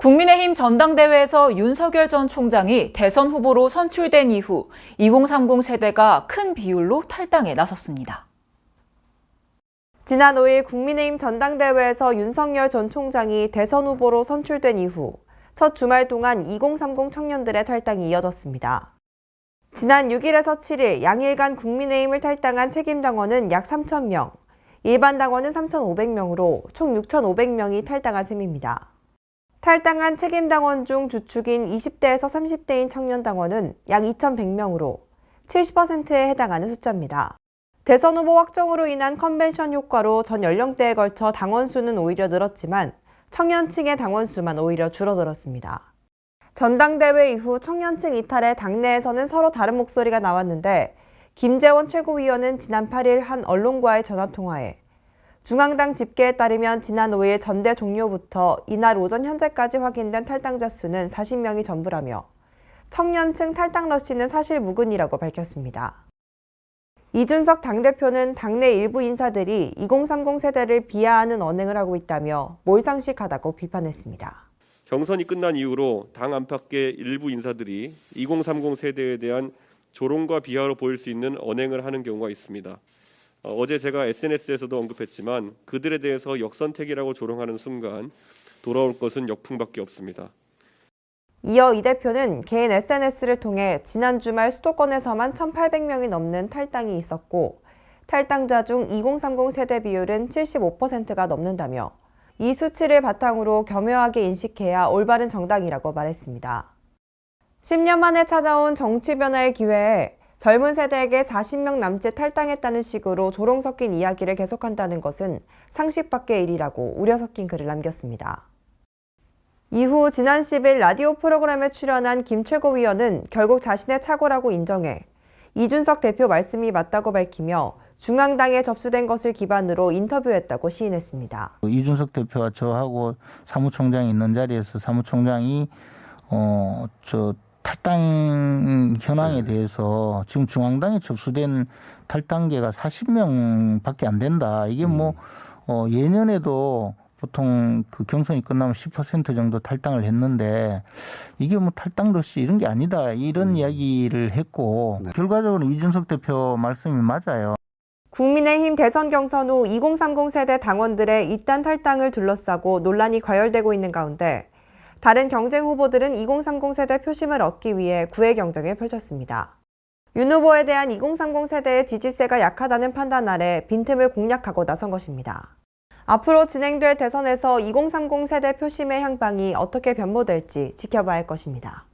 국민의힘 전당대회에서 윤석열 전 총장이 대선 후보로 선출된 이후 2030 세대가 큰 비율로 탈당에 나섰습니다. 지난 5일 국민의힘 전당대회에서 윤석열 전 총장이 대선 후보로 선출된 이후 첫 주말 동안 2030 청년들의 탈당이 이어졌습니다. 지난 6일에서 7일 양일간 국민의힘을 탈당한 책임당원은 약 3,000명, 일반 당원은 3,500명으로 총 6,500명이 탈당한 셈입니다. 탈당한 책임당원 중 주축인 20대에서 30대인 청년당원은 약 2,100명으로 70%에 해당하는 숫자입니다. 대선 후보 확정으로 인한 컨벤션 효과로 전 연령대에 걸쳐 당원 수는 오히려 늘었지만 청년층의 당원 수만 오히려 줄어들었습니다. 전당대회 이후 청년층 이탈에 당내에서는 서로 다른 목소리가 나왔는데 김재원 최고위원은 지난 8일 한 언론과의 전화통화에 중앙당 집계에 따르면 지난 5일 전대 종료부터 이날 오전 현재까지 확인된 탈당자 수는 40명이 전부라며 청년층 탈당 러시는 사실 무근이라고 밝혔습니다. 이준석 당대표는 당내 일부 인사들이 2030 세대를 비하하는 언행을 하고 있다며 몰상식하다고 비판했습니다. 경선이 끝난 이후로 당 안팎의 일부 인사들이 2030 세대에 대한 조롱과 비하로 보일 수 있는 언행을 하는 경우가 있습니다. 어제 제가 SNS에서도 언급했지만 그들에 대해서 역선택이라고 조롱하는 순간 돌아올 것은 역풍밖에 없습니다. 이어 이 대표는 개인 SNS를 통해 지난 주말 수도권에서만 1,800명이 넘는 탈당이 있었고 탈당자 중 2030 세대 비율은 75%가 넘는다며 이 수치를 바탕으로 겸허하게 인식해야 올바른 정당이라고 말했습니다. 10년 만에 찾아온 정치 변화의 기회에 젊은 세대에게 40명 남짓 탈당했다는 식으로 조롱 섞인 이야기를 계속한다는 것은 상식 밖의 일이라고 우려 섞인 글을 남겼습니다. 이후 지난 10일 라디오 프로그램에 출연한 김 최고위원은 결국 자신의 착오라고 인정해 이준석 대표 말씀이 맞다고 밝히며 중앙당에 접수된 것을 기반으로 인터뷰했다고 시인했습니다. 이준석 대표와 저하고 사무총장이 있는 자리에서 사무총장이 탈당 현황에 대해서 지금 중앙당에 접수된 탈당계가 40명밖에 안 된다. 이게 예년에도 보통 그 경선이 끝나면 10% 정도 탈당을 했는데 이게 탈당 러시 이런 게 아니다. 이런 이야기를 했고 결과적으로 이준석 대표 말씀이 맞아요. 국민의힘 대선 경선 후 2030 세대 당원들의 잇단 탈당을 둘러싸고 논란이 과열되고 있는 가운데 다른 경쟁 후보들은 2030 세대 표심을 얻기 위해 구애 경쟁을 펼쳤습니다. 윤 후보에 대한 2030 세대의 지지세가 약하다는 판단 아래 빈틈을 공략하고 나선 것입니다. 앞으로 진행될 대선에서 2030 세대 표심의 향방이 어떻게 변모될지 지켜봐야 할 것입니다.